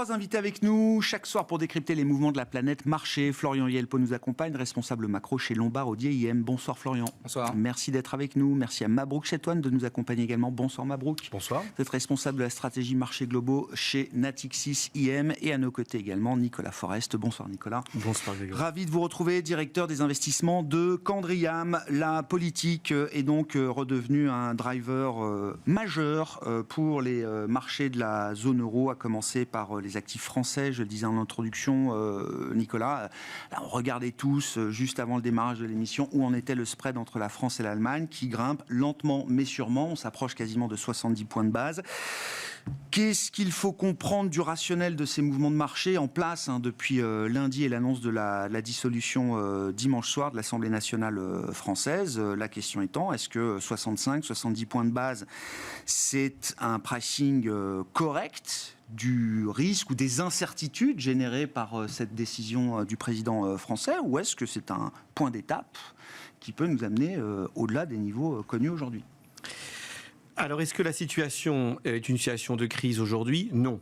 3 invités avec nous chaque soir pour décrypter les mouvements de la planète marché. Florian Yelpo nous accompagne, responsable macro chez Lombard Odier IM. Bonsoir Florian. Bonsoir. Merci d'être avec nous. Merci à Mabrouk Chetouane de nous accompagner également. Bonsoir Mabrouk. Bonsoir. Vous êtes responsable de la stratégie marché globaux chez Natixis IM. Et à nos côtés également Nicolas Forest. Bonsoir Nicolas. Bonsoir Grégory. Ravi de vous retrouver, directeur des investissements de Candriam. La politique est donc redevenue un driver majeur pour les marchés de la zone euro, à commencer par les actifs français, je le disais en introduction, Nicolas. Là, on regardait tous, juste avant le démarrage de l'émission, où en était le spread entre la France et l'Allemagne, qui grimpe lentement mais sûrement. On s'approche quasiment de 70 points de base. Qu'est-ce qu'il faut comprendre du rationnel de ces mouvements de marché en place depuis lundi et l'annonce de la dissolution dimanche soir de l'Assemblée nationale française? La question étant, est-ce que 65, 70 points de base, c'est un pricing correct du risque ou des incertitudes générées par cette décision du président français, ou est-ce que c'est un point d'étape qui peut nous amener au-delà des niveaux connus aujourd'hui? Alors, est-ce que la situation est une situation de crise aujourd'hui? Non.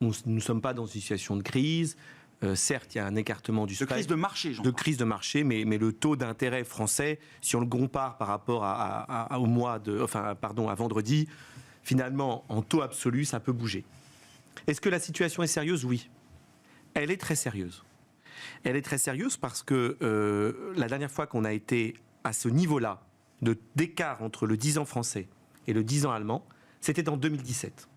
Nous ne sommes pas dans une situation de crise. Certes, il y a un écartement du spread. De crise de marché, De crise de marché, mais le taux d'intérêt français, si on le compare par rapport à vendredi, finalement, en taux absolu, ça peut bouger. Est-ce que la situation est sérieuse? Oui. Elle est très sérieuse. Elle est très sérieuse parce que la dernière fois qu'on a été à ce niveau-là d'écart entre le 10 ans français et le 10 ans allemand, c'était en 2017.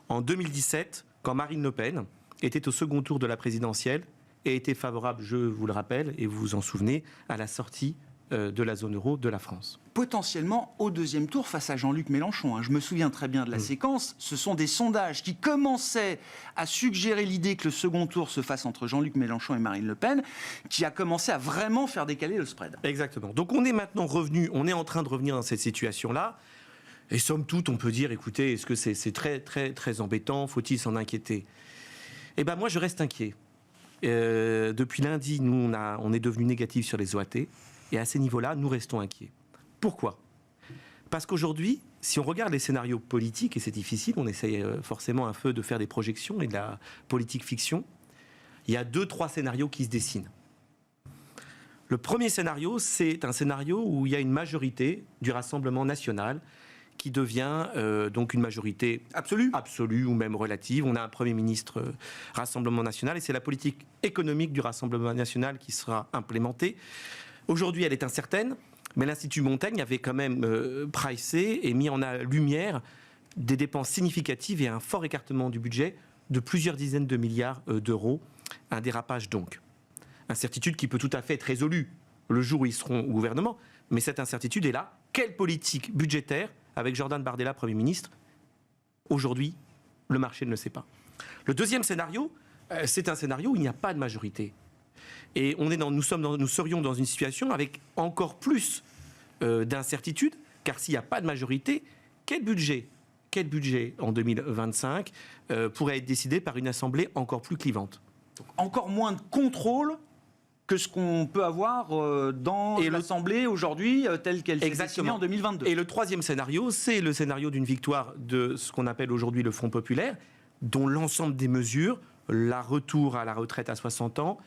En 2017, quand Marine Le Pen était au second tour de la présidentielle et était favorable, je vous le rappelle, et vous vous en souvenez, à la sortie de la zone euro de la France. Potentiellement au deuxième tour face à Jean-Luc Mélenchon. Je me souviens très bien de la séquence. Ce sont des sondages qui commençaient à suggérer l'idée que le second tour se fasse entre Jean-Luc Mélenchon et Marine Le Pen, qui a commencé à vraiment faire décaler le spread. Exactement. Donc on est maintenant revenu, on est en train de revenir dans cette situation-là. Et somme toute, on peut dire, écoutez, est-ce que c'est très, très, très embêtant? Faut-il s'en inquiéter? Eh bien, moi, je reste inquiet. Depuis lundi, nous, on est devenu négatif sur les OAT. Et à ces niveaux-là, nous restons inquiets. Pourquoi? Parce qu'aujourd'hui, si on regarde les scénarios politiques, et c'est difficile, on essaye forcément un peu de faire des projections et de la politique fiction, il y a 2-3 scénarios qui se dessinent. Le premier scénario, c'est un scénario où il y a une majorité du Rassemblement national qui devient donc une majorité absolue ou même relative. On a un Premier ministre Rassemblement national et c'est la politique économique du Rassemblement national qui sera implémentée. Aujourd'hui, elle est incertaine, mais l'Institut Montaigne avait quand même pricé et mis en lumière des dépenses significatives et un fort écartement du budget de plusieurs dizaines de milliards d'euros. Un dérapage donc. Incertitude qui peut tout à fait être résolue le jour où ils seront au gouvernement, mais cette incertitude est là. Quelle politique budgétaire avec Jordan Bardella, Premier ministre? Aujourd'hui, le marché ne le sait pas. Le deuxième scénario, c'est un scénario où il n'y a pas de majorité. Et nous serions dans une situation avec encore plus d'incertitude, car s'il n'y a pas de majorité, quel budget en 2025 pourrait être décidé par une assemblée encore plus clivante? Donc, encore moins de contrôle que ce qu'on peut avoir dans l'Assemblée aujourd'hui, telle qu'elle s'est dessinée en 2022. Et le troisième scénario, c'est le scénario d'une victoire de ce qu'on appelle aujourd'hui le Front populaire, dont l'ensemble des mesures, la retour à la retraite à 60 ans,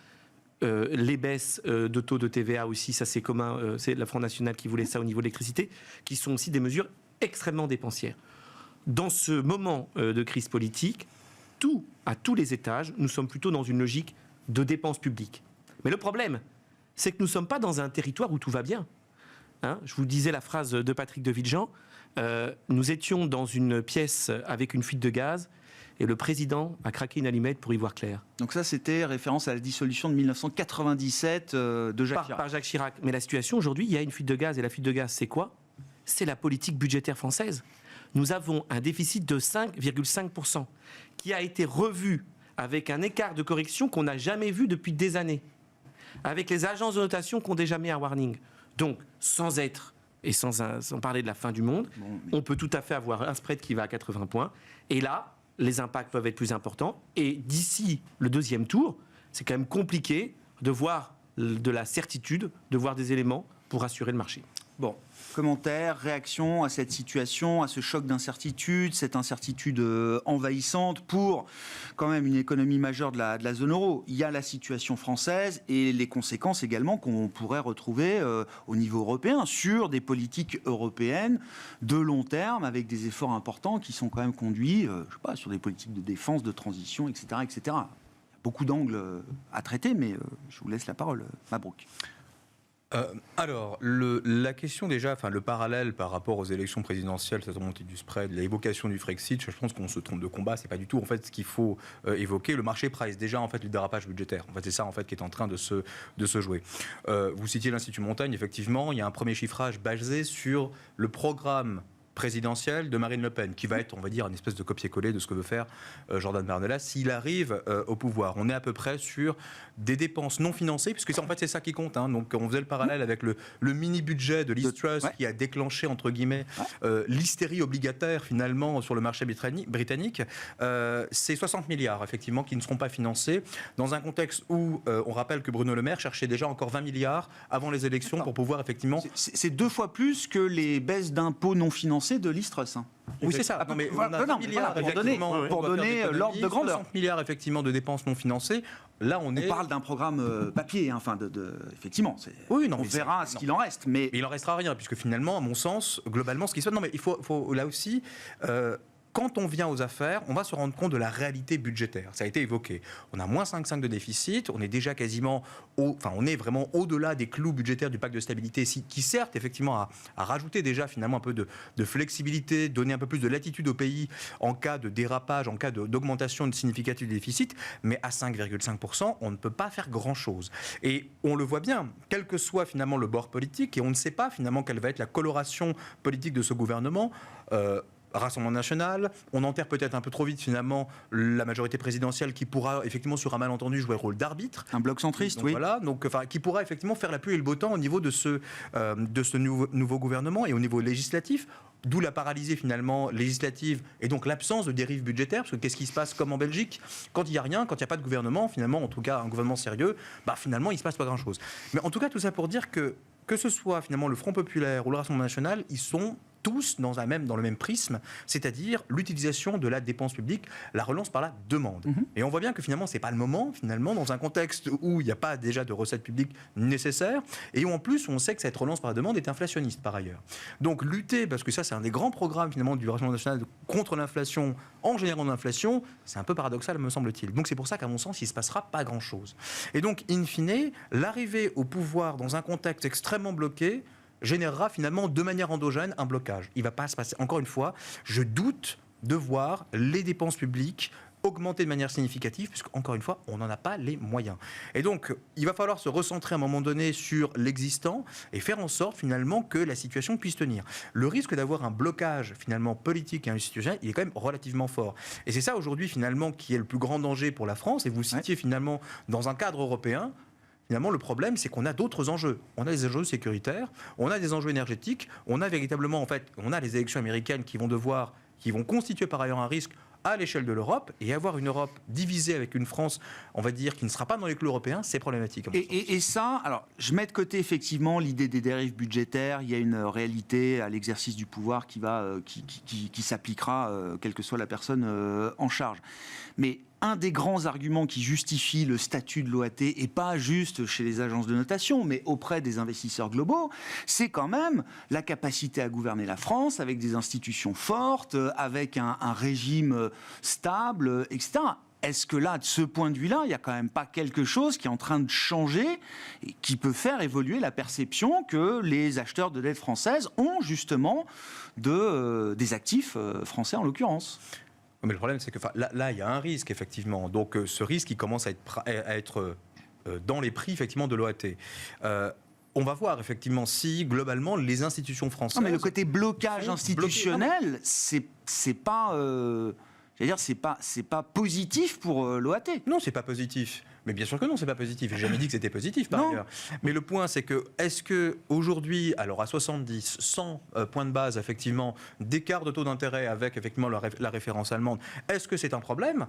les baisses de taux de TVA aussi, ça c'est commun, c'est la Front National qui voulait ça au niveau de l'électricité, qui sont aussi des mesures extrêmement dépensières. Dans ce moment de crise politique, à tous les étages, nous sommes plutôt dans une logique de dépenses publiques. Mais le problème, c'est que nous ne sommes pas dans un territoire où tout va bien. Je vous disais la phrase de Patrick de Viljean, nous étions dans une pièce avec une fuite de gaz et le président a craqué une allumette pour y voir clair. Donc ça, c'était référence à la dissolution de 1997 de Jacques Chirac. Par Jacques Chirac. Mais la situation aujourd'hui, il y a une fuite de gaz et la fuite de gaz, c'est quoi? C'est la politique budgétaire française. Nous avons un déficit de 5,5% qui a été revu avec un écart de correction qu'on n'a jamais vu depuis des années, avec les agences de notation qui ont déjà mis un warning. Donc, sans parler de la fin du monde, on peut tout à fait avoir un spread qui va à 80 points. Et là, les impacts peuvent être plus importants. Et d'ici le deuxième tour, c'est quand même compliqué de voir de la certitude, de voir des éléments pour rassurer le marché. Bon, commentaire, réaction à cette situation, à ce choc d'incertitude, cette incertitude envahissante pour quand même une économie majeure de la zone euro. Il y a la situation française et les conséquences également qu'on pourrait retrouver au niveau européen sur des politiques européennes de long terme avec des efforts importants qui sont quand même conduits, je sais pas, sur des politiques de défense, de transition, etc., etc. Il y a beaucoup d'angles à traiter, mais je vous laisse la parole, Mabrouk. Alors, la question déjà, enfin le parallèle par rapport aux élections présidentielles, cette remontée du spread, l'évocation du Frexit, je pense qu'on se trompe de combat. C'est pas du tout en fait ce qu'il faut évoquer. Le marché price déjà en fait le dérapage budgétaire. En fait, c'est ça en fait qui est en train de se jouer. Vous citiez l'Institut Montaigne, effectivement, il y a un premier chiffrage basé sur le programme présidentielle de Marine Le Pen, qui va être, on va dire, une espèce de copier-coller de ce que veut faire Jordan Bardella s'il arrive au pouvoir. On est à peu près sur des dépenses non financées, puisque en fait c'est ça qui compte. Hein. Donc on faisait le parallèle avec le mini-budget de Liz Truss qui a déclenché, entre guillemets, l'hystérie obligataire finalement sur le marché britannique. C'est 60 milliards, effectivement, qui ne seront pas financés, dans un contexte où on rappelle que Bruno Le Maire cherchait déjà encore 20 milliards avant les élections pour pouvoir effectivement... C'est 2 fois plus que les baisses d'impôts non financés de Liz Truss. Oui, c'est ça. Non, mais on a 20 milliards, pour donner l'ordre de grandeur. 60 milliards, effectivement, de dépenses non financées. Là, on parle d'un programme papier, enfin, effectivement. On verra ce qu'il en reste. Mais il en restera rien, puisque finalement, à mon sens, globalement, ce qui se passe... Non, mais il faut là aussi... Quand on vient aux affaires, on va se rendre compte de la réalité budgétaire. Ça a été évoqué. On a moins 5,5 de déficit. On est déjà quasiment, on est vraiment au-delà des clous budgétaires du pacte de stabilité, qui certes, effectivement, a rajouté déjà finalement un peu de flexibilité, donner un peu plus de latitude au pays en cas de dérapage, en cas d'augmentation significative du déficit. Mais à 5,5%, on ne peut pas faire grand-chose. Et on le voit bien, quel que soit finalement le bord politique, et on ne sait pas finalement quelle va être la coloration politique de ce gouvernement. Rassemblement national, on enterre peut-être un peu trop vite finalement la majorité présidentielle qui pourra effectivement sur un malentendu jouer le rôle d'arbitre. Un bloc centriste, donc, oui. Voilà, donc qui pourra effectivement faire la pluie et le beau temps au niveau de ce nouveau gouvernement et au niveau législatif. D'où la paralysie finalement législative et donc l'absence de dérive budgétaire, parce que qu'est-ce qui se passe comme en Belgique quand il n'y a rien, quand il n'y a pas de gouvernement, finalement, en tout cas un gouvernement sérieux, finalement il ne se passe pas grand-chose. Mais en tout cas tout ça pour dire que ce soit finalement le Front Populaire ou le Rassemblement National, ils sont tous dans le même prisme, c'est-à-dire l'utilisation de la dépense publique, la relance par la demande. Et on voit bien que finalement, ce n'est pas le moment, finalement, dans un contexte où il n'y a pas déjà de recettes publiques nécessaires, et où en plus, on sait que cette relance par la demande est inflationniste, par ailleurs. Donc lutter, parce que ça, c'est un des grands programmes, finalement, du Rassemblement national contre l'inflation, en générant l'inflation, c'est un peu paradoxal, me semble-t-il. Donc c'est pour ça qu'à mon sens, il ne se passera pas grand-chose. Et donc, in fine, l'arrivée au pouvoir dans un contexte extrêmement bloqué, générera finalement de manière endogène un blocage. Il ne va pas se passer. Encore une fois, je doute de voir les dépenses publiques augmenter de manière significative, puisque, encore une fois, on n'en a pas les moyens. Et donc, il va falloir se recentrer à un moment donné sur l'existant et faire en sorte, finalement, que la situation puisse tenir. Le risque d'avoir un blocage, finalement, politique et institutionnel, il est quand même relativement fort. Et c'est ça, aujourd'hui, finalement, qui est le plus grand danger pour la France. Et vous citiez, finalement, dans un cadre européen, finalement, le problème, c'est qu'on a d'autres enjeux. On a des enjeux sécuritaires, on a des enjeux énergétiques, on a véritablement, en fait, on a les élections américaines qui vont constituer par ailleurs un risque à l'échelle de l'Europe, et avoir une Europe divisée avec une France, on va dire, qui ne sera pas dans les clous européens, c'est problématique. Et ça, alors, je mets de côté effectivement l'idée des dérives budgétaires. Il y a une réalité à l'exercice du pouvoir qui s'appliquera, quelle que soit la personne en charge. Mais un des grands arguments qui justifie le statut de l'OAT, et pas juste chez les agences de notation, mais auprès des investisseurs globaux, c'est quand même la capacité à gouverner la France avec des institutions fortes, avec un régime stable, etc. Est-ce que là, de ce point de vue-là, il n'y a quand même pas quelque chose qui est en train de changer et qui peut faire évoluer la perception que les acheteurs de dette française ont justement des actifs français en l'occurrence ? Mais le problème, c'est que là, il y a un risque, effectivement. Donc, ce risque, il commence à être dans les prix, effectivement, de l'OAT. On va voir, effectivement, si, globalement, les institutions françaises... Non, mais le côté blocage institutionnel, c'est pas... c'est pas positif pour l'OAT. Non, c'est pas positif. Mais bien sûr que non, c'est pas positif. J'ai jamais dit que c'était positif par Non. ailleurs. Mais le point, c'est que est-ce que aujourd'hui, alors à 70, 100 points de base effectivement d'écart de taux d'intérêt avec effectivement la référence allemande, est-ce que c'est un problème?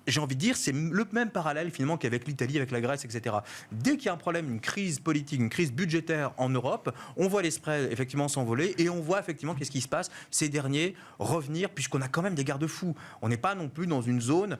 J'ai envie de dire, c'est le même parallèle finalement qu'avec l'Italie, avec la Grèce, etc. Dès qu'il y a un problème, une crise politique, une crise budgétaire en Europe, on voit les spreads effectivement s'envoler et on voit effectivement qu'est-ce qui se passe, ces derniers revenir, puisqu'on a quand même des garde-fous. On n'est pas non plus dans une zone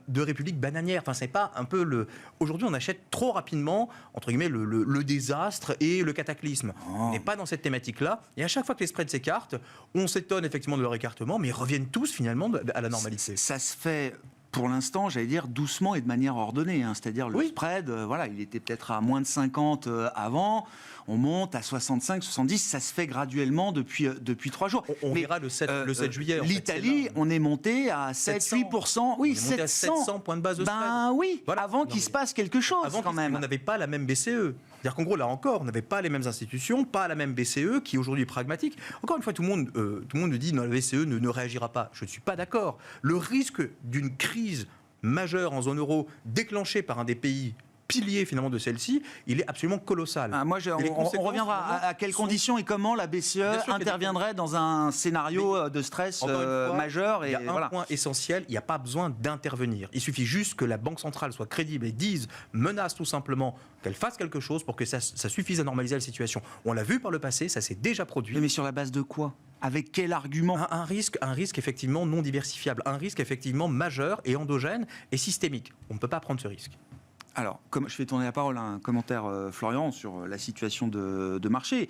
de république bananière. Enfin, c'est pas un peu le. Aujourd'hui, on achète trop rapidement, entre guillemets, le désastre et le cataclysme. On n'est pas dans cette thématique-là. Et à chaque fois que les spreads s'écartent, on s'étonne effectivement de leur écartement, mais ils reviennent tous finalement à la normalité. Ça se fait pour l'instant, j'allais dire doucement et de manière ordonnée. C'est-à-dire le spread, il était peut-être à moins de 50 avant, on monte à 65, 70, ça se fait graduellement depuis 3 jours. On verra le 7 juillet. L'Italie, on est monté à 7-8%. Oui, on est monté à 700 points de base de spread. Oui, voilà. Avant qu'il se passe quelque chose avant quand même. On n'avait pas la même BCE. C'est-à-dire qu'en gros, là encore, on n'avait pas les mêmes institutions, pas la même BCE qui aujourd'hui est pragmatique. Encore une fois, tout le monde nous dit non, la BCE ne réagira pas. Je ne suis pas d'accord. Le risque d'une crise majeure en zone euro déclenchée par un des pays pilier finalement de celle-ci, il est absolument colossal. On reviendra à quelles conditions et comment la BCE interviendrait dans un scénario de stress majeur. Il y a un point essentiel, il n'y a pas besoin d'intervenir. Il suffit juste que la Banque centrale soit crédible et menace tout simplement qu'elle fasse quelque chose pour que ça suffise à normaliser la situation. On l'a vu par le passé, ça s'est déjà produit. Mais sur la base de quoi ? Avec quel argument ? Un risque effectivement non diversifiable, un risque effectivement majeur et endogène et systémique. On ne peut pas prendre ce risque. Alors, comme je fais tourner la parole à un commentaire, Florian, sur la situation de marché.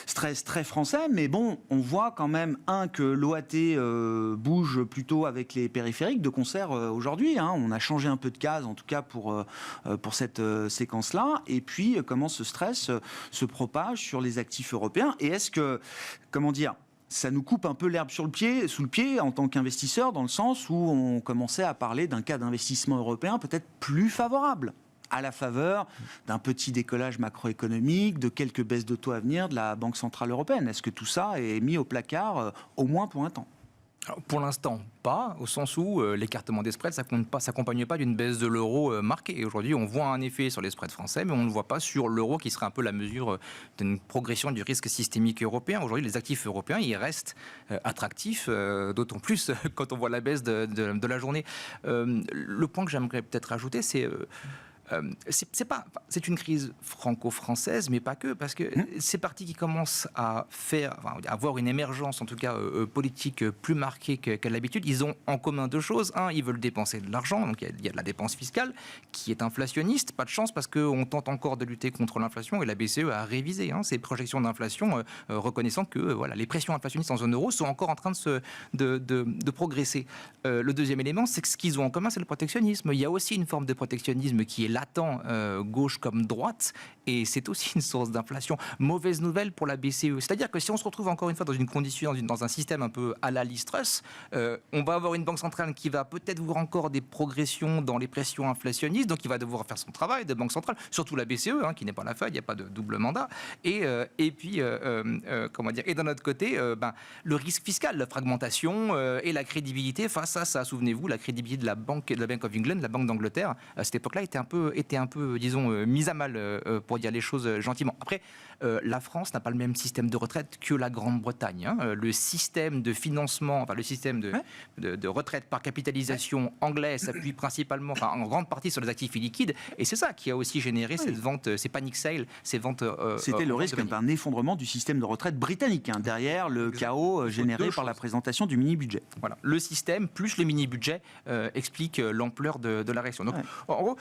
Stress très français, mais bon, on voit quand même, que l'OAT bouge plutôt avec les périphériques de concert aujourd'hui. On a changé un peu de case, en tout cas pour cette séquence-là. Et puis, comment ce stress se propage sur les actifs européens. Et est-ce que, ça nous coupe un peu l'herbe sous le pied en tant qu'investisseur, dans le sens où on commençait à parler d'un cas d'investissement européen peut-être plus favorable, à la faveur d'un petit décollage macroéconomique, de quelques baisses de taux à venir de la Banque Centrale Européenne. Est-ce que tout ça est mis au placard, au moins pour un temps ? Alors, pour l'instant, pas, au sens où l'écartement des spreads ne s'accompagne pas d'une baisse de l'euro marquée. Et aujourd'hui, on voit un effet sur les spreads français, mais on ne voit pas sur l'euro, qui serait un peu la mesure d'une progression du risque systémique européen. Aujourd'hui, les actifs européens, ils restent attractifs, d'autant plus quand on voit la baisse de la journée. Le point que j'aimerais peut-être ajouter, c'est... c'est une crise franco-française, mais pas que, parce que ces partis qui commencent à avoir une émergence, en tout cas politique, plus marquée qu'à l'habitude, ils ont en commun deux choses. Un, ils veulent dépenser de l'argent, donc il y a de la dépense fiscale qui est inflationniste. Pas de chance, parce qu'on tente encore de lutter contre l'inflation, et la BCE a révisé ses projections d'inflation, reconnaissant que les pressions inflationnistes en zone euro sont encore en train de progresser. Le deuxième élément, c'est que ce qu'ils ont en commun, c'est le protectionnisme. Il y a aussi une forme de protectionnisme qui est latent, gauche comme droite, et c'est aussi une source d'inflation. Mauvaise nouvelle pour la BCE. C'est-à-dire que si on se retrouve encore une fois dans une condition, dans un système un peu à la Liz Truss, on va avoir une banque centrale qui va peut-être voir encore des progressions dans les pressions inflationnistes, donc il va devoir faire son travail de banque centrale, surtout la BCE, qui n'est pas la Fed, il n'y a pas de double mandat. Et puis, et d'un autre côté, le risque fiscal, la fragmentation et la crédibilité face à ça. Souvenez-vous, la crédibilité de la Bank of England, la Banque d'Angleterre, à cette époque-là, était un peu, disons, mise à mal, pour dire les choses gentiment. Après, la France n'a pas le même système de retraite que la Grande-Bretagne. Le système de financement, le système de retraite par capitalisation anglais s'appuie principalement, en grande partie sur les actifs illiquides, et c'est ça qui a aussi généré cette vente, ces panic sales, ces ventes. C'était le risque d'un effondrement du système de retraite britannique, derrière le chaos généré par la présentation du mini-budget. Voilà, le système plus le mini-budget explique l'ampleur de la réaction. Donc, en gros,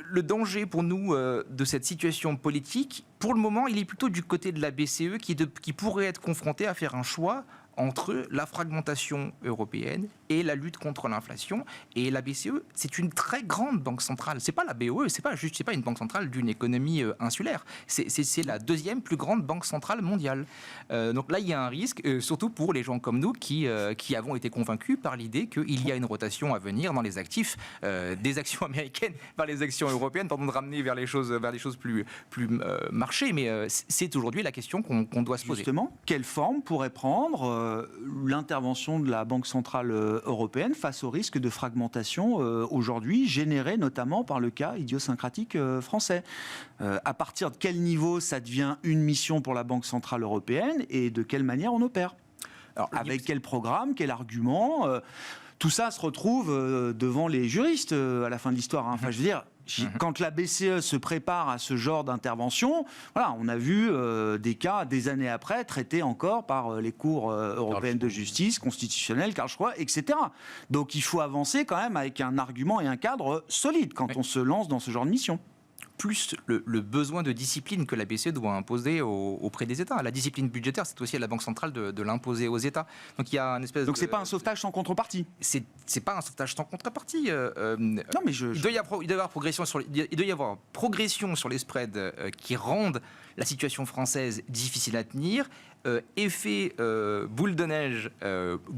le danger pour nous de cette situation politique, pour le moment, il est plutôt du côté de la BCE qui pourrait être confrontée à faire un choix entre la fragmentation européenne et la lutte contre l'inflation. Et la BCE, c'est une très grande banque centrale. C'est pas la BOE, c'est pas une banque centrale d'une économie insulaire. C'est la deuxième plus grande banque centrale mondiale. Donc là, il y a un risque, surtout pour les gens comme nous qui avons été convaincus par l'idée qu'il y a une rotation à venir dans les actifs des actions américaines vers les actions européennes, de ramener vers les choses plus marché. Mais c'est aujourd'hui la question qu'on doit se poser. Justement, quelle forme pourrait prendre l'intervention de la Banque centrale européenne face au risque de fragmentation aujourd'hui généré notamment par le cas idiosyncratique français. À partir de quel niveau ça devient une mission pour la Banque Centrale Européenne et de quelle manière on opère ? Alors, avec quel programme, quel argument tout ça se retrouve devant les juristes à la fin de l'histoire. Enfin, je veux dire, quand la BCE se prépare à ce genre d'intervention, voilà, on a vu des cas, des années après, traités encore par les cours européennes de justice, constitutionnelles, Karlsruhe, etc. Donc il faut avancer quand même avec un argument et un cadre solide quand on se lance dans ce genre de mission. Plus le besoin de discipline que la BCE doit imposer auprès des États. La discipline budgétaire, c'est aussi à la Banque centrale de l'imposer aux États. Donc il y a une espèce Donc c'est pas un sauvetage sans contrepartie. C'est pas un sauvetage sans contrepartie. Non, mais il doit y avoir progression sur les spreads qui rendent la situation française difficile à tenir. Effet boule de neige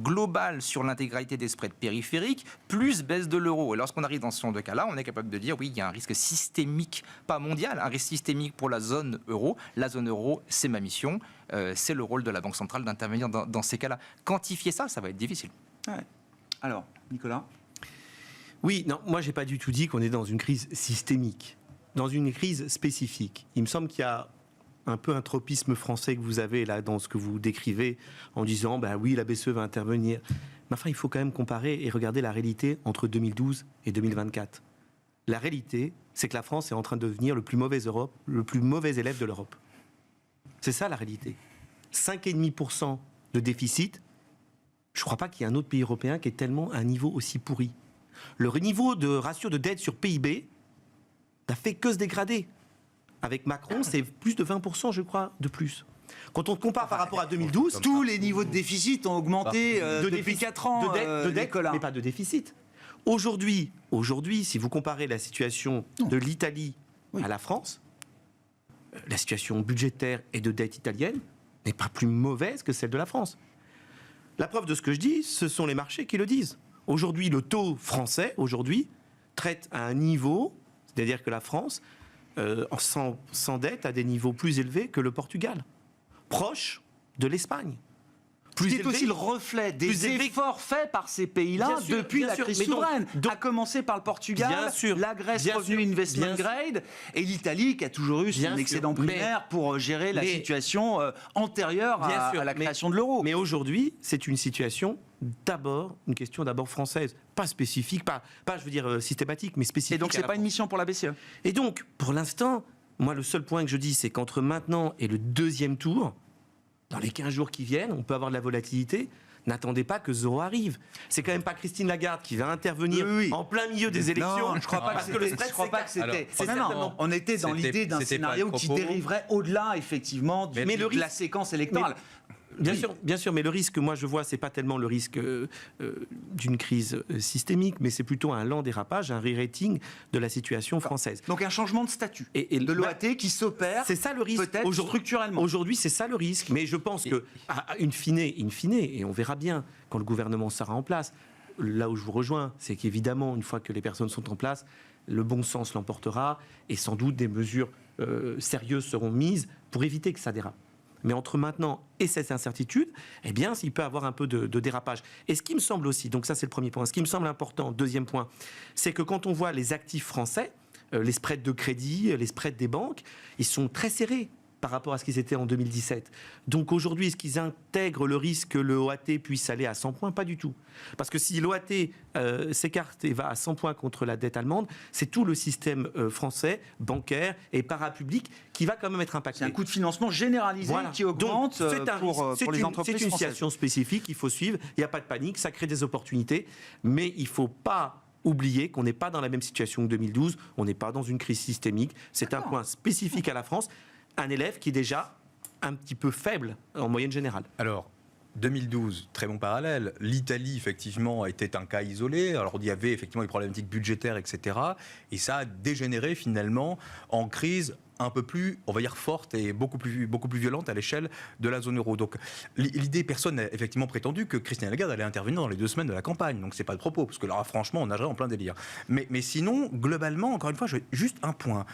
global sur l'intégralité des spreads périphériques, plus baisse de l'euro. Et lorsqu'on arrive dans ce genre de cas-là, on est capable de dire oui, il y a un risque systémique, pas mondial, un risque systémique pour la zone euro. La zone euro, c'est ma mission. C'est le rôle de la Banque centrale d'intervenir dans ces cas-là. Quantifier ça, ça va être difficile. Ouais. Alors, Nicolas ? Oui, non, moi j'ai pas du tout dit qu'on est dans une crise systémique, dans une crise spécifique. Il me semble qu'il y a un peu un tropisme français que vous avez là dans ce que vous décrivez en disant bah oui, la BCE va intervenir. Mais enfin, il faut quand même comparer et regarder la réalité entre 2012 et 2024. La réalité, c'est que la France est en train de devenir le plus mauvais élève de l'Europe. C'est ça la réalité. 5,5% de déficit. Je ne crois pas qu'il y ait un autre pays européen qui ait tellement un niveau aussi pourri. Le niveau de ratio de dette sur PIB n'a fait que se dégrader. Avec Macron, c'est plus de 20%, je crois, de plus. Quand on compare par rapport à 2012... Tous les niveaux de déficit ont augmenté depuis 4 ans, de dette, mais pas de déficit. Aujourd'hui, si vous comparez la situation de l'Italie à la France, la situation budgétaire et de dette italienne n'est pas plus mauvaise que celle de la France. La preuve de ce que je dis, ce sont les marchés qui le disent. Aujourd'hui, le taux français, traite à un niveau, c'est-à-dire que la France... sans dette à des niveaux plus élevés que le Portugal, proche de l'Espagne. C'est aussi le reflet des efforts faits par ces pays-là depuis la crise souveraine. À commencer par le Portugal, la Grèce revenue investment grade, et l'Italie qui a toujours eu son excédent primaire pour gérer la situation antérieure à la création de l'euro. Mais aujourd'hui, c'est une situation une question d'abord française, pas spécifique, pas je veux dire systématique, mais spécifique. Et donc c'est pas une mission pour la BCE. Et donc, pour l'instant, moi le seul point que je dis, c'est qu'entre maintenant et le deuxième tour, dans les 15 jours qui viennent, on peut avoir de la volatilité. N'attendez pas que Zoro arrive. C'est quand même pas Christine Lagarde qui va intervenir en plein milieu des élections. Non, je crois pas que c'était. On était dans l'idée d'un scénario qui dériverait au-delà, effectivement, de la séquence électorale. Bien sûr, mais le risque, moi je vois, c'est pas tellement le risque d'une crise systémique, mais c'est plutôt un lent dérapage, un re-rating de la situation française. Donc un changement de statut de l'OAT qui s'opère. C'est ça le risque. Peut-être structurellement. Aujourd'hui, c'est ça le risque, mais je pense que, in fine, et on verra bien quand le gouvernement sera en place. Là où je vous rejoins, c'est qu'évidemment, une fois que les personnes sont en place, le bon sens l'emportera et sans doute des mesures sérieuses seront mises pour éviter que ça dérape. Mais entre maintenant et cette incertitude, eh bien, il peut y avoir un peu de dérapage. Et ce qui me semble aussi, donc ça c'est le premier point, ce qui me semble important, deuxième point, c'est que quand on voit les actifs français, les spreads de crédit, les spreads des banques, ils sont très serrés par rapport à ce qu'ils étaient en 2017. Donc aujourd'hui, est-ce qu'ils intègrent le risque que le OAT puisse aller à 100 points ? Pas du tout. Parce que si l'OAT s'écarte et va à 100 points contre la dette allemande, c'est tout le système français, bancaire et parapublic qui va quand même être impacté. C'est un coût de financement généralisé qui augmente pour les entreprises C'est une françaises. situation spécifique, il faut suivre, il n'y a pas de panique, ça crée des opportunités, mais il ne faut pas oublier qu'on n'est pas dans la même situation que 2012, on n'est pas dans une crise systémique, c'est un point spécifique à la France, un élève qui est déjà un petit peu faible en moyenne générale. Alors, 2012, très bon parallèle. L'Italie, effectivement, était un cas isolé. Alors, il y avait effectivement des problématiques budgétaires, etc. Et ça a dégénéré finalement en crise un peu plus, on va dire, forte et beaucoup plus violente à l'échelle de la zone euro. Donc, l'idée, personne n'a effectivement prétendu que Christine Lagarde allait intervenir dans les 2 semaines de la campagne. Donc, c'est pas le propos, parce que là, franchement, on nagerait en plein délire. Mais sinon, globalement, encore une fois, juste un point.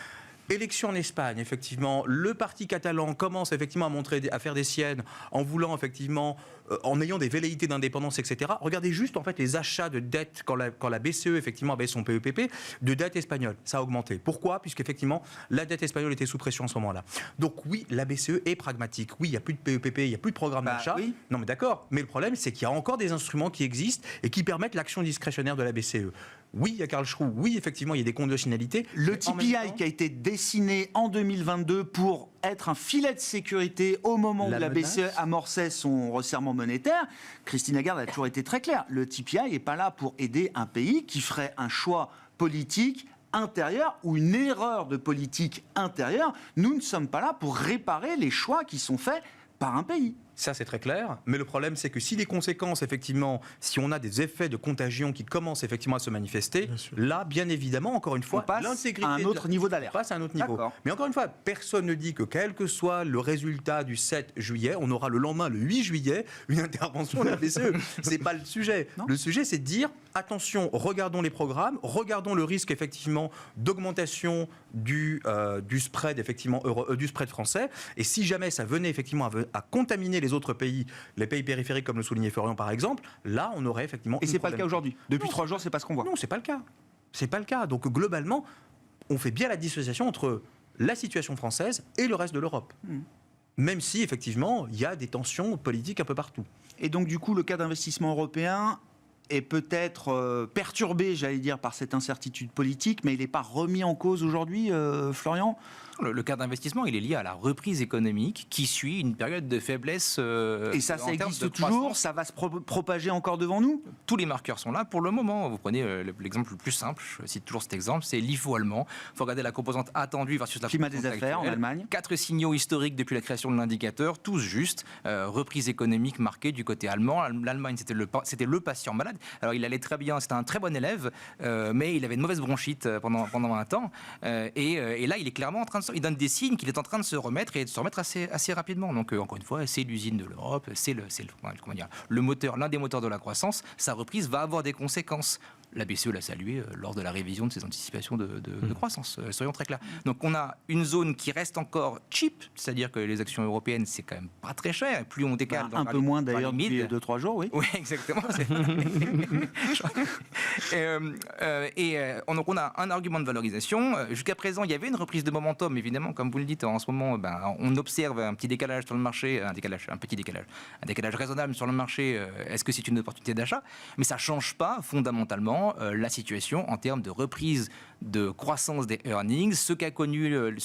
élection en Espagne, effectivement, le parti catalan commence effectivement à faire des siennes en voulant effectivement, en ayant des velléités d'indépendance, etc. Regardez juste en fait les achats de dettes quand la BCE effectivement avait son PEPP de dette espagnole, ça a augmenté. Pourquoi ? Puisqu'effectivement la dette espagnole était sous pression en ce moment-là. Donc oui, la BCE est pragmatique. Oui, il n'y a plus de PEPP, il n'y a plus de programme d'achat. Oui. Non mais d'accord. Mais le problème, c'est qu'il y a encore des instruments qui existent et qui permettent l'action discrétionnaire de la BCE. Oui, il y a Karlsruhe. Oui, effectivement, il y a des conditionnalités. Le TPI qui a été dessiné en 2022 pour être un filet de sécurité au moment où la BCE amorçait son resserrement monétaire, Christine Lagarde a toujours été très claire. Le TPI n'est pas là pour aider un pays qui ferait un choix politique intérieur ou une erreur de politique intérieure. Nous ne sommes pas là pour réparer les choix qui sont faits par un pays. Ça, c'est très clair. Mais le problème, c'est que si les conséquences, effectivement, si on a des effets de contagion qui commencent effectivement à se manifester, là, bien évidemment, encore une fois, l'intégrité à un autre niveau d'alerte. On passe à un autre niveau. Mais encore une fois, personne ne dit que quel que soit le résultat du 7 juillet, on aura le lendemain, le 8 juillet, une intervention de la BCE. C'est pas le sujet. Non. Le sujet, c'est de dire, attention, regardons les programmes, regardons le risque, effectivement, d'augmentation du spread, effectivement, du spread français. Et si jamais ça venait, effectivement, à contaminer les autres pays, les pays périphériques, comme le soulignait Florian par exemple, là on aurait effectivement. Et c'est pas le cas aujourd'hui. Depuis 3 jours, c'est pas ce qu'on voit. Non, c'est pas le cas. C'est pas le cas. Donc globalement, on fait bien la dissociation entre la situation française et le reste de l'Europe. Même si effectivement il y a des tensions politiques un peu partout. Et donc du coup, le cas d'investissement européen est peut-être perturbé, j'allais dire, par cette incertitude politique, mais il n'est pas remis en cause aujourd'hui, Florian ? Le cas d'investissement, il est lié à la reprise économique qui suit une période de faiblesse. Et ça existe toujours, ça va se propager encore devant nous ? Tous les marqueurs sont là pour le moment. Vous prenez l'exemple le plus simple, je cite toujours cet exemple, c'est l'IFO allemand. Il faut regarder la composante attendue versus la climat des affaires en Allemagne. 4 signaux historiques depuis la création de l'indicateur, tous justes. Reprise économique marquée du côté allemand. L'Allemagne, c'était le patient malade. Alors il allait très bien, c'était un très bon élève, mais il avait une mauvaise bronchite pendant un temps. Et là, il est clairement en train de il donne des signes qu'il est en train de se remettre et de se remettre assez rapidement. Donc encore une fois, c'est l'usine de l'Europe, c'est le moteur, l'un des moteurs de la croissance. Sa reprise va avoir des conséquences. La BCE l'a salué lors de la révision de ses anticipations de croissance, soyons très clairs. Donc on a une zone qui reste encore cheap, c'est-à-dire que les actions européennes, c'est quand même pas très cher. Plus on décale un peu moins d'ailleurs depuis 2-3 jours, oui. Oui, exactement. Donc on a un argument de valorisation. Jusqu'à présent, il y avait une reprise de momentum, évidemment, comme vous le dites, en ce moment, on observe un petit décalage sur le marché, un petit décalage raisonnable sur le marché. Est-ce que c'est une opportunité d'achat ? Mais ça ne change pas fondamentalement la situation en termes de reprise de croissance des earnings. Ce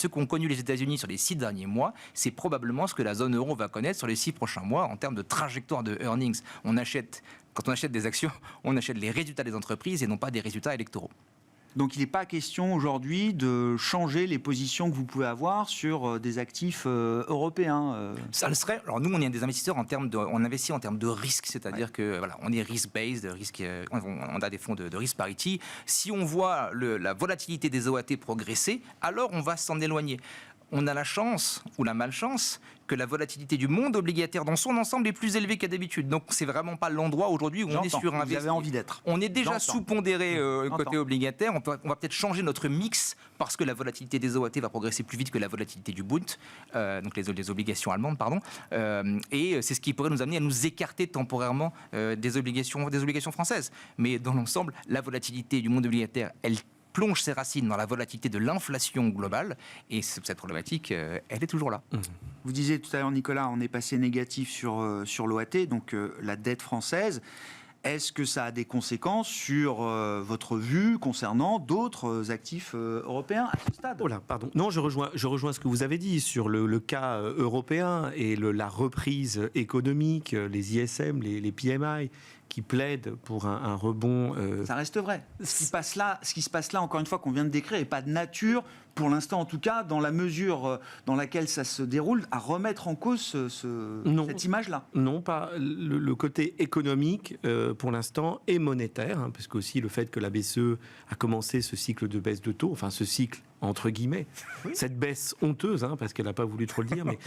qu'ont connu les États-Unis sur les 6 derniers mois, c'est probablement ce que la zone euro va connaître sur les 6 prochains mois en termes de trajectoire de earnings. Quand on achète des actions, on achète les résultats des entreprises et non pas des résultats électoraux. Donc il n'est pas question aujourd'hui de changer les positions que vous pouvez avoir sur des actifs européens. Ça le serait. Alors nous, on est des investisseurs on investit en termes de risque, c'est-à-dire que voilà, on est risk-based, on a des fonds de risk parity. Si on voit la volatilité des OAT progresser, alors on va s'en éloigner. On a la chance ou la malchance que la volatilité du monde obligataire dans son ensemble est plus élevée qu'à d'habitude. Donc c'est vraiment pas l'endroit aujourd'hui où on est sur un vous avez envie d'être. On est déjà sous-pondéré côté obligataire. On va peut-être changer notre mix parce que la volatilité des OAT va progresser plus vite que la volatilité du Bund, donc les obligations allemandes, pardon. Et c'est ce qui pourrait nous amener à nous écarter temporairement des obligations françaises. Mais dans l'ensemble, la volatilité du monde obligataire, elle plonge ses racines dans la volatilité de l'inflation globale, et cette problématique, elle est toujours là. Vous disiez tout à l'heure, Nicolas, on est passé négatif sur l'OAT, donc la dette française. Est-ce que ça a des conséquences sur votre vue concernant d'autres actifs européens à ce stade ? Oh là, pardon. Non, je rejoins ce que vous avez dit sur le cas européen et la reprise économique, les ISM, les PMI, qui plaident pour un rebond. Ça reste vrai. Ce qui se passe là, encore une fois, qu'on vient de décrire, n'est pas de nature, pour l'instant en tout cas, dans la mesure dans laquelle ça se déroule, à remettre en cause cette image-là. Non, pas. Le côté économique, pour l'instant, est monétaire, hein, parce qu'aussi le fait que la BCE a commencé ce cycle de baisse de taux, enfin ce cycle entre guillemets, cette baisse honteuse, hein, parce qu'elle n'a pas voulu trop le dire, mais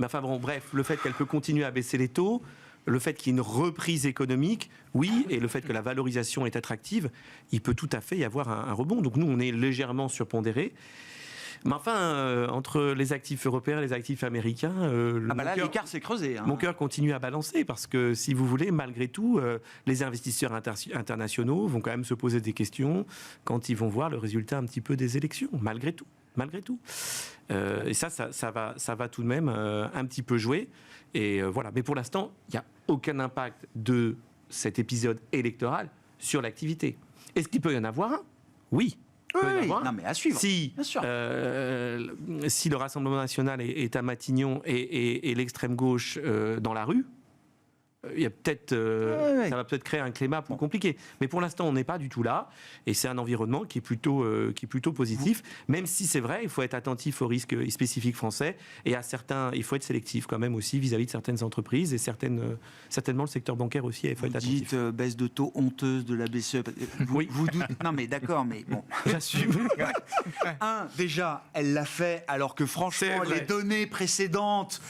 enfin bon, bref, le fait qu'elle peut continuer à baisser les taux, le fait qu'il y ait une reprise économique, oui, et le fait que la valorisation est attractive, il peut tout à fait y avoir un rebond. Donc nous, on est légèrement surpondérés. Mais enfin, entre les actifs européens et les actifs américains, l'écart s'est creusé. Hein. Mon cœur continue à balancer parce que, si vous voulez, malgré tout, les investisseurs internationaux vont quand même se poser des questions quand ils vont voir le résultat un petit peu des élections, malgré tout. Et ça va tout de même un petit peu jouer. Et voilà. Mais pour l'instant, il n'y a aucun impact de cet épisode électoral sur l'activité. Est-ce qu'il peut y en avoir un ? Oui. Oui, non, mais à suivre. Si le Rassemblement national est à Matignon et l'extrême gauche dans la rue, il y a peut-être, ça va peut-être créer un climat plus compliqué. Mais pour l'instant, on n'est pas du tout là. Et c'est un environnement qui est plutôt positif. Même si c'est vrai, il faut être attentif aux risques spécifiques français. Et il faut être sélectif quand même aussi vis-à-vis de certaines entreprises et certainement le secteur bancaire aussi. Il faut être attentif. Vous dites baisse de taux honteuse de la BCE. Vous doutez. Non, mais d'accord, mais bon. J'assume. Déjà, elle l'a fait alors que franchement, les données précédentes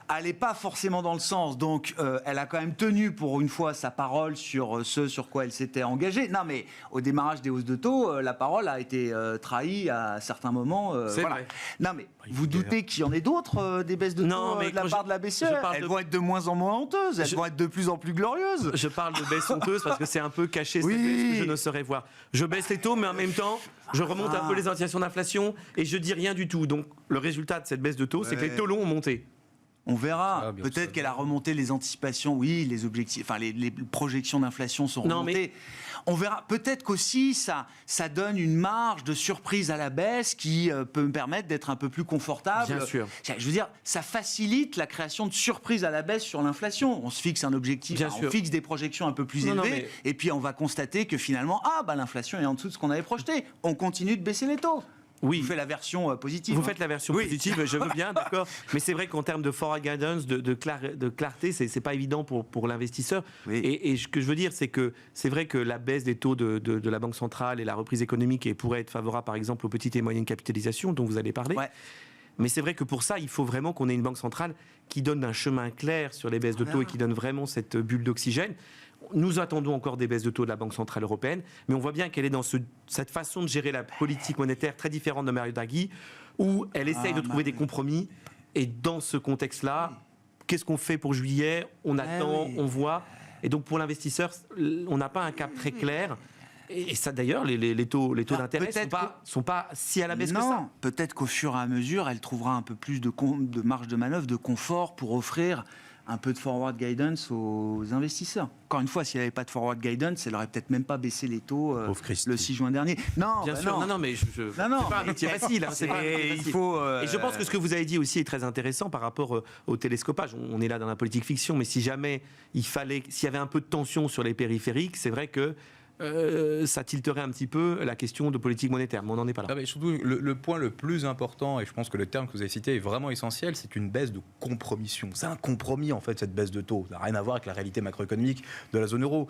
n'allaient pas forcément dans le sens. Donc, elle a quand même tenu pour une fois sa parole sur ce sur quoi elle s'était engagée. Non, mais au démarrage des hausses de taux, la parole a été trahie à certains moments. C'est vrai. Non, mais vous doutez qu'il y en ait d'autres des baisses de taux de la part de la BCE. Elles vont être de moins en moins honteuses. Elles vont être de plus en plus glorieuses. Je parle de baisse honteuse parce que c'est un peu caché cette baisse que je ne saurais voir. Je baisse les taux, mais en même temps, je remonte un peu les indications d'inflation et je dis rien du tout. Donc, le résultat de cette baisse de taux, c'est que les taux longs ont monté. On verra. Peut-être qu'elle a remonté les anticipations, les objectifs, enfin les projections d'inflation sont remontées. On verra. Peut-être qu'aussi ça donne une marge de surprise à la baisse qui peut me permettre d'être un peu plus confortable. Bien sûr. Je veux dire, ça facilite la création de surprises à la baisse sur l'inflation. On se fixe un objectif, on fixe des projections un peu plus élevées, et puis on va constater que finalement, l'inflation est en dessous de ce qu'on avait projeté. On continue de baisser les taux. Oui. Vous faites la version positive. Vous faites la version positive, je veux bien, d'accord. Mais c'est vrai qu'en termes de forward guidance, de clarté, c'est pas évident pour l'investisseur. Oui. Et ce que je veux dire, c'est que c'est vrai que la baisse des taux de la Banque centrale et la reprise économique pourrait être favorable, par exemple, aux petites et moyennes capitalisations dont vous allez parler. Ouais. Mais c'est vrai que pour ça, il faut vraiment qu'on ait une banque centrale qui donne un chemin clair sur les baisses de taux et qui donne vraiment cette bulle d'oxygène. Nous attendons encore des baisses de taux de la Banque centrale européenne, mais on voit bien qu'elle est dans cette façon de gérer la politique monétaire très différente de Mario Draghi, où elle essaye de trouver des compromis. Et dans ce contexte-là, qu'est-ce qu'on fait pour juillet ? On attend, on voit. Et donc pour l'investisseur, on n'a pas un cap très clair. Et ça, d'ailleurs, les taux d'intérêt sont pas si à la baisse que ça. Non, peut-être qu'au fur et à mesure, elle trouvera un peu plus de marge de manœuvre, de confort pour offrir un peu de forward guidance aux investisseurs. Encore une fois, si elle n'avait pas de forward guidance, elle n'aurait peut-être même pas baissé les taux le 6 juin dernier. Non, bien sûr. Non, mais c'est pas un métier facile. Et je pense que ce que vous avez dit aussi est très intéressant par rapport au télescopage. On est là dans la politique fiction, mais si jamais s'il y avait un peu de tension sur les périphériques, c'est vrai que ça tilterait un petit peu la question de politique monétaire, mais on n'en est pas là. Non, mais surtout, le point le plus important, et je pense que le terme que vous avez cité est vraiment essentiel, c'est une baisse de compromission. C'est un compromis, en fait, cette baisse de taux. Ça n'a rien à voir avec la réalité macroéconomique de la zone euro.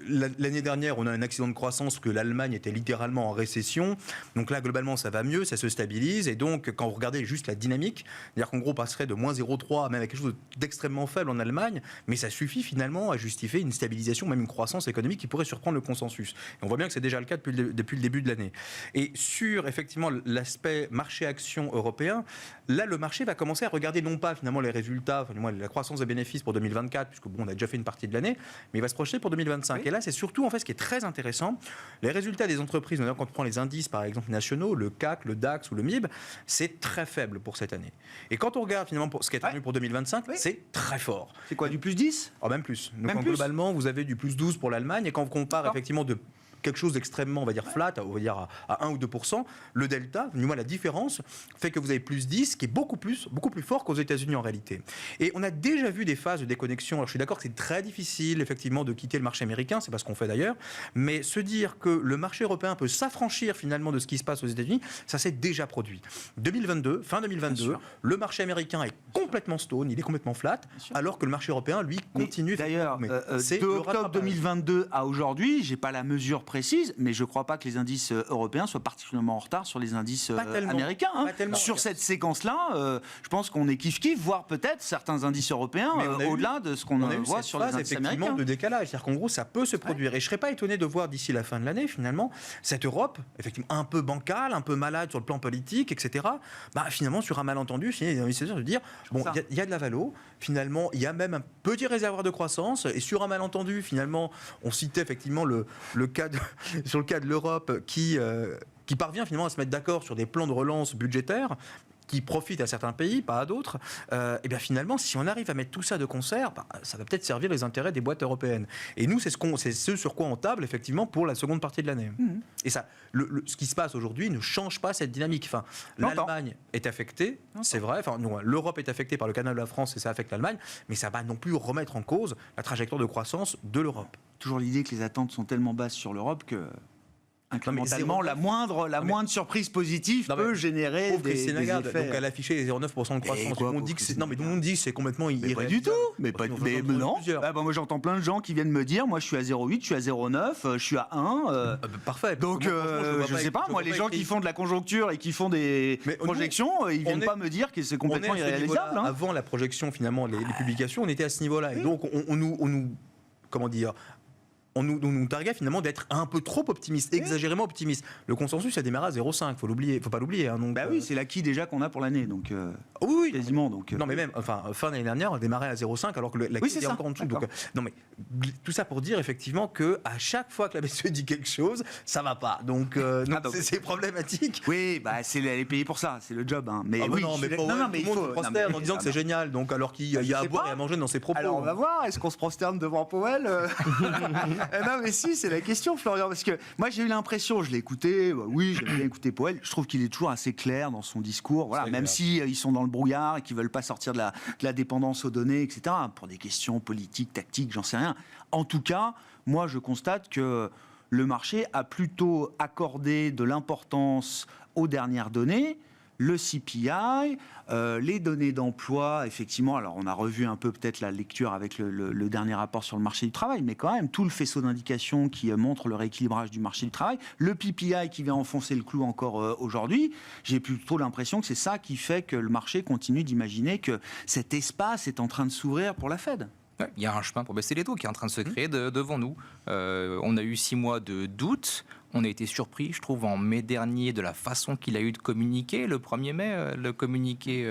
L'année dernière, on a un accident de croissance que l'Allemagne était littéralement en récession. Donc là, globalement, ça va mieux, ça se stabilise. Et donc, quand vous regardez juste la dynamique, c'est-à-dire qu'en gros, on passerait de moins 0,3 même à quelque chose d'extrêmement faible en Allemagne, mais ça suffit finalement à justifier une stabilisation, même une croissance économique qui pourrait surprendre le consensus. Et on voit bien que c'est déjà le cas depuis le début de l'année. Et sur, effectivement, l'aspect marché-action européen, là, le marché va commencer à regarder non pas finalement les résultats, la croissance des bénéfices pour 2024, puisque on a déjà fait une partie de l'année, mais il va se projeter pour 2025. Oui. Et là, c'est surtout, en fait, ce qui est très intéressant, les résultats des entreprises, quand on prend les indices, par exemple, nationaux, le CAC, le DAX ou le MIB, c'est très faible pour cette année. Et quand on regarde, finalement, ce qui est attendu pour 2025, c'est très fort. C'est quoi, du plus 10 ? Même plus. Donc, globalement, vous avez du plus 12 pour l'Allemagne, et quand on compare, effectivement, de quelque chose d'extrêmement, on va dire, flat, on va dire à 1 ou 2%, le delta, du moins la différence, fait que vous avez plus 10, qui est beaucoup plus fort qu'aux États-Unis en réalité. Et on a déjà vu des phases de déconnexion. Alors je suis d'accord que c'est très difficile, effectivement, de quitter le marché américain, c'est pas ce qu'on fait d'ailleurs, mais se dire que le marché européen peut s'affranchir finalement de ce qui se passe aux États-Unis, ça s'est déjà produit. 2022, fin 2022, le marché américain est complètement stone, il est complètement flat, alors que le marché européen, lui, continue. D'ailleurs, de octobre 2022 à aujourd'hui, j'ai pas la mesure précise, mais je ne crois pas que les indices européens soient particulièrement en retard sur les indices américains. Hein. Sur cette séquence-là, je pense qu'on est kiff-kiff, voire peut-être certains indices européens au-delà de ce qu'on voit sur les indices américains. De décalage, c'est-à-dire qu'en gros, ça peut se produire. Et je ne serais pas étonné de voir d'ici la fin de l'année, finalement, cette Europe, effectivement, un peu bancale, un peu malade sur le plan politique, etc., finalement, sur un malentendu, les investisseurs se dire, bon, il y a de la valo, finalement, il y a même un petit réservoir de croissance, et sur un malentendu, finalement, on citait effectivement sur le cas de l'Europe qui parvient finalement à se mettre d'accord sur des plans de relance budgétaires qui profitent à certains pays, pas à d'autres, et bien finalement, si on arrive à mettre tout ça de concert, ça va peut-être servir les intérêts des boîtes européennes. Et nous, c'est ce sur quoi on table, effectivement, pour la seconde partie de l'année. Et ça, ce qui se passe aujourd'hui ne change pas cette dynamique. Enfin, l'Allemagne est affectée, c'est vrai, l'Europe est affectée par le canal de la France et ça affecte l'Allemagne, mais ça va non plus remettre en cause la trajectoire de croissance de l'Europe. Toujours l'idée que les attentes sont tellement basses sur l'Europe que... incrémentalement, la moindre surprise positive peut générer des effets. Donc elle affichait les 0,9% de croissance. Tout le monde dit que c'est complètement irréalisable. Pas du tout. Mais non. Moi j'entends plein de gens qui viennent me dire, moi je suis à 0,8, je suis à 0,9, je suis à 1. Parfait. Donc je sais pas, moi les gens qui font de la conjoncture et qui font des projections, ils viennent pas me dire que c'est complètement irréalisable. Avant la projection, finalement, les publications, on était à ce niveau-là. Et donc on nous comment dire, on nous targuait finalement d'être un peu trop optimiste, exagérément optimiste. Le consensus a démarré à 0,5, faut pas l'oublier. Hein, donc, oui, c'est l'acquis déjà qu'on a pour l'année, donc oui, quasiment. Donc, non, mais même, fin d'année dernière, on a démarré à 0,5 alors que l'acquis est encore en dessous. Donc, non, mais tout ça pour dire effectivement que à chaque fois que la BCE dit quelque chose, ça va pas. Donc, c'est problématique. Oui, elle est payée pour ça, c'est le job. Hein. Mais oui, non, mais tout le monde se prosterne en disant que c'est génial. Donc, alors qu'il y a à boire et à manger dans ses propos. Alors, on va voir. Est-ce qu'on se prosterne devant Powell? Non, mais si, c'est la question, Florian, parce que moi j'ai eu l'impression, je l'ai écouté, oui, j'ai bien écouté Powell, je trouve qu'il est toujours assez clair dans son discours, voilà, même si ils sont dans le brouillard et qu'ils veulent pas sortir de la dépendance aux données, etc., pour des questions politiques, tactiques, j'en sais rien. En tout cas, moi je constate que le marché a plutôt accordé de l'importance aux dernières données, le CPI, les données d'emploi, effectivement, alors on a revu un peu peut-être la lecture avec le dernier rapport sur le marché du travail, mais quand même tout le faisceau d'indications qui montre le rééquilibrage du marché du travail, le PPI qui vient enfoncer le clou encore aujourd'hui, j'ai plutôt l'impression que c'est ça qui fait que le marché continue d'imaginer que cet espace est en train de s'ouvrir pour la Fed. Il y a un chemin pour baisser les taux qui est en train de se créer devant nous. On a eu 6 mois de doute. On a été surpris, je trouve, en mai dernier, de la façon qu'il a eu de communiquer, le 1er mai, le communiqué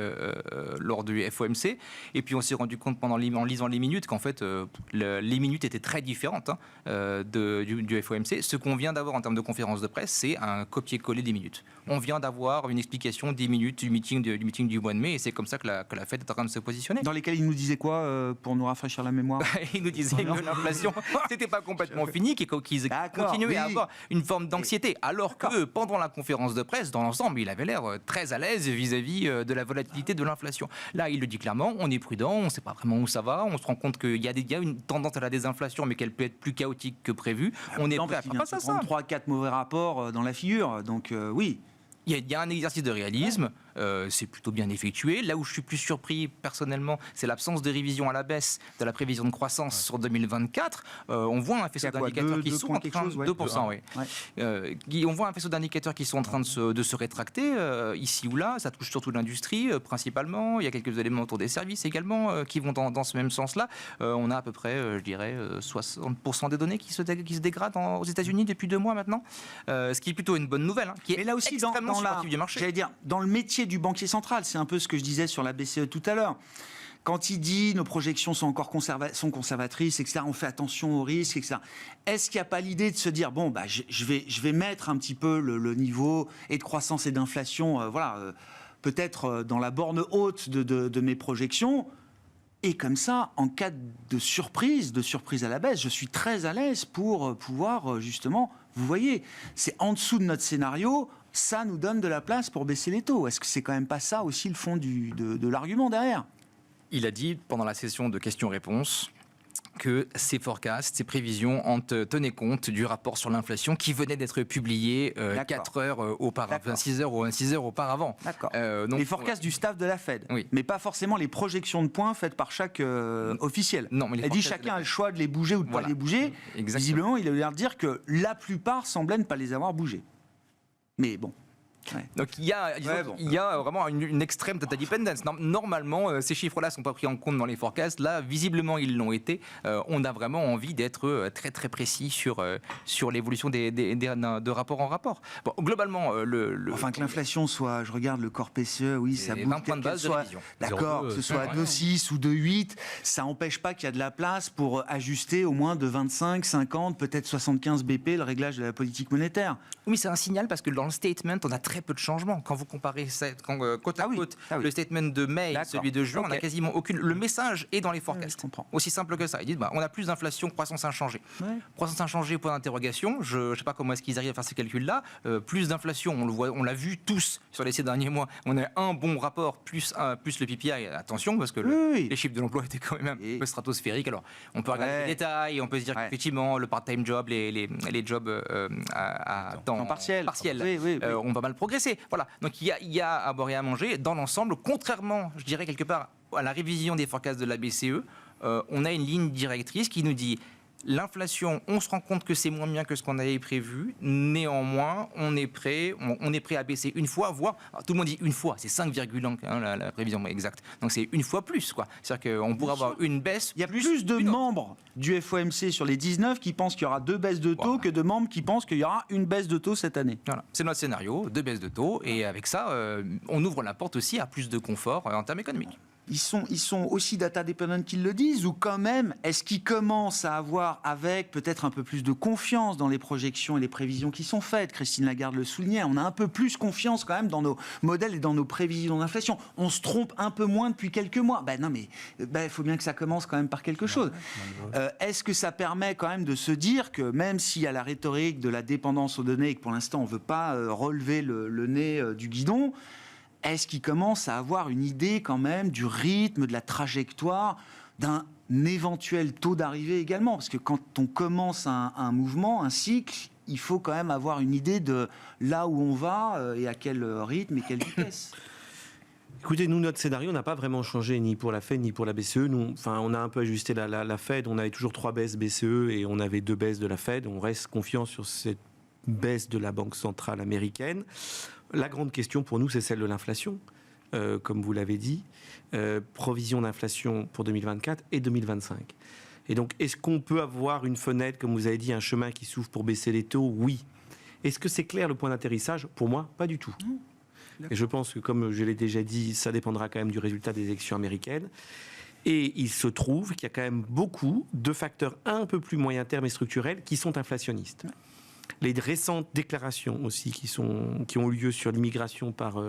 lors du FOMC. Et puis on s'est rendu compte en lisant les minutes qu'en fait, les minutes étaient très différentes du FOMC. Ce qu'on vient d'avoir en termes de conférence de presse, c'est un copier-coller des minutes. On vient d'avoir une explication 10 minutes du meeting du mois de mai, et c'est comme ça que la Fed est en train de se positionner. Dans lesquels il nous disait quoi, pour nous rafraîchir la mémoire? Il nous disait que l'inflation, c'était pas complètement fini, qu'ils continuaient à avoir une forme d'anxiété, alors que pendant la conférence de presse, dans l'ensemble, il avait l'air très à l'aise vis-à-vis de la volatilité de l'inflation. Là, il le dit clairement, on est prudent, on ne sait pas vraiment où ça va, on se rend compte qu'il y a une tendance à la désinflation, mais qu'elle peut être plus chaotique que prévu. On est prêt à faire face à ça. 3-4 mauvais rapports dans la figure, donc oui. Il y a un exercice de réalisme, c'est plutôt bien effectué. Là où je suis plus surpris personnellement, c'est l'absence de révision à la baisse de la prévision de croissance sur 2024. On voit un faisceau d'indicateurs qui sont en train de 2%, oui. On voit un faisceau d'indicateurs qui sont en train de se rétracter ici ou là. Ça touche surtout l'industrie principalement. Il y a quelques éléments autour des services également qui vont dans ce même sens-là. On a à peu près, je dirais, 60% des données qui se dégradent aux États-Unis depuis 2 mois maintenant. Ce qui est plutôt une bonne nouvelle, qui est là aussi extrêmement supportive du marché. J'allais dire, dans le métier du banquier central, c'est un peu ce que je disais sur la BCE tout à l'heure. Quand il dit nos projections sont encore conservatrices, etc., on fait attention aux risques, etc. Est-ce qu'il n'y a pas l'idée de se dire bon, je vais mettre un petit peu le niveau et de croissance et d'inflation, peut-être dans la borne haute de mes projections, et comme ça, en cas de surprise à la baisse, je suis très à l'aise pour pouvoir justement, vous voyez, c'est en dessous de notre scénario. Ça nous donne de la place pour baisser les taux. Est-ce que c'est quand même pas ça aussi le fond de l'argument derrière? Il a dit pendant la session de questions-réponses que ces forecasts, ces prévisions tenaient compte du rapport sur l'inflation qui venait d'être publié 4 heures auparavant, 6 heures auparavant. D'accord. Donc, les forecasts du staff de la Fed, oui. mais pas forcément les projections de points faites par chaque officiel. Non, mais Elle dit chacun a le choix de les bouger ou de ne pas les bouger. Exactement. Visiblement, il a l'air de dire que la plupart semblaient ne pas les avoir bougés. Mais bon. Ouais. Donc il y a vraiment une extrême data dependence. Normalement, ces chiffres-là ne sont pas pris en compte dans les forecasts. Là, visiblement, ils l'ont été. On a vraiment envie d'être très très précis sur l'évolution de rapport en rapport. Bon, globalement, Enfin, que l'inflation soit, je regarde le corps PCE, oui, ça bouge. 20 points de base de révision. D'accord, que ce soit à 2,6 ou 2,8, ça n'empêche pas qu'il y a de la place pour ajuster au moins de 25, 50, peut-être 75 BP le réglage de la politique monétaire. Oui, c'est un signal parce que dans le statement, on a très peu de changements. Quand vous comparez côte à côte, le statement de mai et celui de juin, on n'a quasiment aucune. Le message est dans les forecasts. Je comprends. Aussi simple que ça. Ils disent on a plus d'inflation, croissance inchangée. Ouais. Croissance inchangée, point d'interrogation. Je ne sais pas comment est-ce qu'ils arrivent à faire ces calculs-là. Plus d'inflation, on l'a vu tous sur les 6 derniers mois. On a un bon rapport plus le PPI. Attention, parce que les chiffres de l'emploi étaient quand même un peu stratosphériques. Alors, on peut regarder les détails, on peut se dire qu'effectivement, le part-time job, les jobs à temps partiel, on va mal progresser. Voilà. Donc il y a à boire et à manger. Dans l'ensemble, contrairement, je dirais quelque part, à la révision des forecasts de la BCE, on a une ligne directrice qui nous dit l'inflation, on se rend compte que c'est moins bien que ce qu'on avait prévu. Néanmoins, on est prêt à baisser une fois, voire tout le monde dit une fois, c'est 5,1 la prévision exacte. Donc c'est une fois plus, quoi. C'est-à-dire qu'on pourrait avoir une baisse. Il y a plus de membres du FOMC sur les 19 qui pensent qu'il y aura 2 baisses de taux que de membres qui pensent qu'il y aura une baisse de taux cette année. Voilà. C'est notre scénario, 2 baisses de taux, et avec ça, on ouvre la porte aussi à plus de confort en termes économiques. Ils sont aussi data dependent qu'ils le disent, ou quand même, est-ce qu'ils commencent à avoir, avec peut-être un peu plus de confiance dans les projections et les prévisions qui sont faites? Christine Lagarde le soulignait, on a un peu plus confiance quand même dans nos modèles et dans nos prévisions d'inflation. On se trompe un peu moins depuis quelques mois. Ben non, mais il faut bien que ça commence quand même par quelque chose. Est-ce que ça permet quand même de se dire que même s'il y a la rhétorique de la dépendance aux données et que pour l'instant on ne veut pas relever le nez du guidon, est-ce qu'ils commencent à avoir une idée quand même du rythme, de la trajectoire, d'un éventuel taux d'arrivée également? Parce que quand on commence un mouvement, un cycle, il faut quand même avoir une idée de là où on va et à quel rythme et quelle vitesse. Écoutez, nous, notre scénario n'a pas vraiment changé ni pour la Fed ni pour la BCE. On a un peu ajusté la Fed. On avait toujours 3 baisses BCE et on avait 2 baisses de la Fed. On reste confiant sur cette baisse de la Banque centrale américaine. La grande question pour nous, c'est celle de l'inflation, comme vous l'avez dit. Provision d'inflation pour 2024 et 2025. Et donc, est-ce qu'on peut avoir une fenêtre, comme vous avez dit, un chemin qui s'ouvre pour baisser les taux? Oui. Est-ce que c'est clair le point d'atterrissage? Pour moi, pas du tout. Et je pense que, comme je l'ai déjà dit, ça dépendra quand même du résultat des élections américaines. Et il se trouve qu'il y a quand même beaucoup de facteurs un peu plus moyen terme et structurels qui sont inflationnistes. Les récentes déclarations aussi qui ont eu lieu sur l'immigration par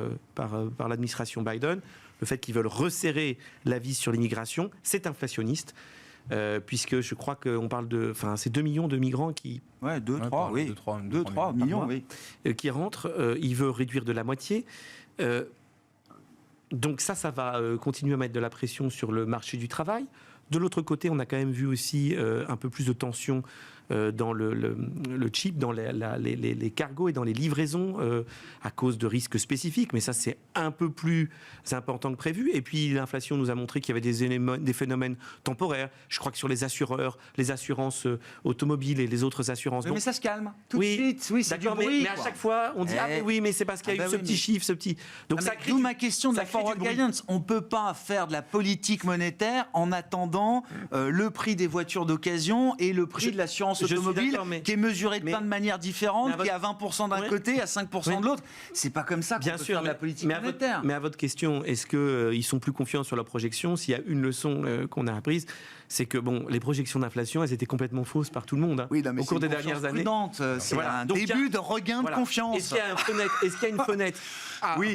l'administration Biden, le fait qu'ils veulent resserrer la vis sur l'immigration, c'est inflationniste, puisque je crois qu'on parle c'est 2 millions de migrants qui... Ouais, 2-3 millions, oui. Qui rentrent, il veut réduire de la moitié. Donc ça va continuer à mettre de la pression sur le marché du travail. De l'autre côté, on a quand même vu aussi un peu plus de tension dans le chip, dans les cargos et dans les livraisons à cause de risques spécifiques. Mais ça, c'est un peu plus important que prévu. Et puis, l'inflation nous a montré qu'il y avait des phénomènes temporaires. Je crois que sur les assureurs, les assurances automobiles et les autres assurances... Mais ça se calme tout de suite. Oui, c'est du bruit. Mais à chaque fois, on dit mais c'est parce qu'il y a eu ce petit chiffre, ce petit... Donc ça crée ma question de la forward guidance. On ne peut pas faire de la politique monétaire en attendant le prix des voitures d'occasion et le prix de l'assurance automobile qui est mesuré de plein de manières différentes, qui est à 20% d'un côté, à 5% de l'autre. C'est pas comme ça qu'on peut faire de la politique monétaire. Mais à votre question, est-ce qu'ils sont plus confiants sur leur projection? S'il y a une leçon qu'on a apprise, c'est que les projections d'inflation, elles étaient complètement fausses par tout le monde au cours des dernières années. C'est un début de regain de confiance. Est-ce qu'il y a une fenêtre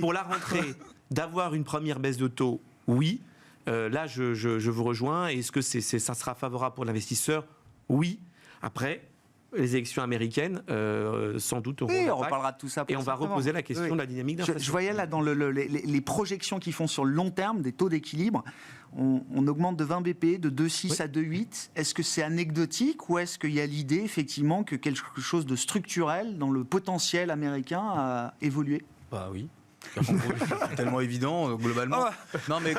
pour la rentrée d'avoir une première baisse de taux? Oui. Là, je vous rejoins. Est-ce que ça sera favorable pour l'investisseur? Oui. Après, les élections américaines, sans doute auront Oui, on l'impact. reparlera de tout ça. Et on va certainement. reposer la question Oui. de la dynamique d'inflation. Je voyais là dans les projections qu'ils font sur le long terme, des taux d'équilibre, on augmente de 20 BP, de 2,6 à 2,8. Est-ce que c'est anecdotique ou est-ce qu'il y a l'idée effectivement que quelque chose de structurel dans le potentiel américain a évolué? Bah oui. C'est tellement évident, globalement. Non, mais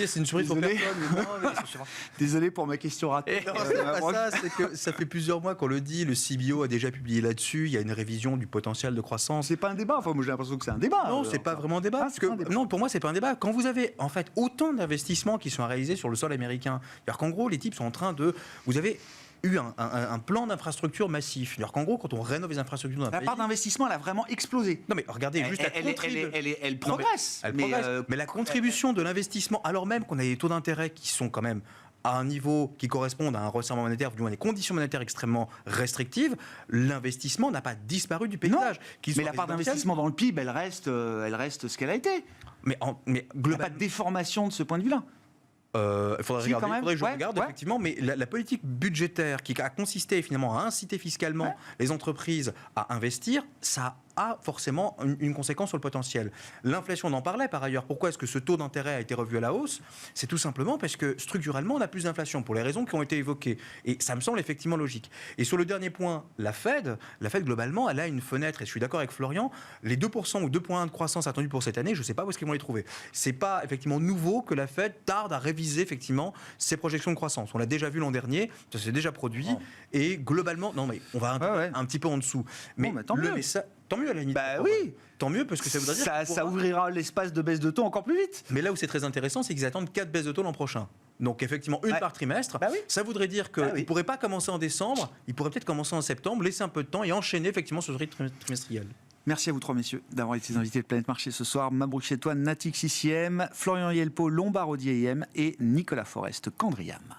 c'est une surprise pour Désolé. personne. mais non, mais c'est sûr. Désolé pour ma question ratée. Non, c'est pas ça, c'est que ça fait plusieurs mois qu'on le dit, le CBO a déjà publié là-dessus, il y a une révision du potentiel de croissance. C'est pas un débat. Enfin, moi j'ai l'impression que c'est un débat. Non, c'est pas vraiment un débat. Ah, parce c'est que, pas un débat. non, pour moi, c'est pas un débat. Quand vous avez en fait autant d'investissements qui sont réalisés sur le sol américain, c'est-à-dire qu'en gros, les types sont en train de. Vous avez eu un plan d'infrastructure massif. C'est-à-dire qu'en gros, quand on rénove les infrastructures d'un La pays. part d'investissement, elle a vraiment explosé. Non, mais regardez juste la contribution. Elle progresse. Elle progresse. Mais la contribution de l'investissement, alors même qu'on a des taux d'intérêt qui sont quand même à un niveau qui correspond à un resserrement monétaire, du moins des conditions monétaires extrêmement restrictives, l'investissement n'a pas disparu du paysage. Mais la part d'investissement dans le PIB, elle reste ce qu'elle a été. Mais Il n'y a pas de globalement, déformation de ce point de vue-là. il faudrait Si, regarder, quand même. faudrait que je Ouais, regarde ouais. effectivement, mais la politique budgétaire qui a consisté finalement à inciter fiscalement les entreprises à investir, ça a forcément une conséquence sur le potentiel. L'inflation, on en parlait par ailleurs. Pourquoi est-ce que ce taux d'intérêt a été revu à la hausse? C'est tout simplement parce que structurellement, on a plus d'inflation pour les raisons qui ont été évoquées. Et ça me semble effectivement logique. Et sur le dernier point, la Fed globalement, elle a une fenêtre, et je suis d'accord avec Florian, les 2% ou 2,1 de croissance attendus pour cette année, je ne sais pas où est-ce qu'ils vont les trouver. C'est pas effectivement nouveau que la Fed tarde à réviser effectivement ses projections de croissance. On l'a déjà vu l'an dernier, ça s'est déjà produit, et globalement, non mais on va un petit peu en dessous. Mais, mais tant mieux. tant mieux à la limite. Bah oui. Tant mieux, parce que ça voudrait dire qu'on Ça pourra- ouvrira l'espace de baisse de taux encore plus vite. Mais là où c'est très intéressant, c'est qu'ils attendent 4 baisses de taux l'an prochain. Donc effectivement, une Ouais. par trimestre. Bah oui. Ça voudrait dire qu'ils Bah oui. ne pourraient pas commencer en décembre, ils pourraient peut-être commencer en septembre, laisser un peu de temps et enchaîner effectivement ce rythme trimestriel. Merci à vous trois messieurs d'avoir été invités de Planète Marché ce soir. Mabrouk Chetouane, Natix ICM, Florian Yelpo, Lombard Odier IM et Nicolas Forest, Candriam.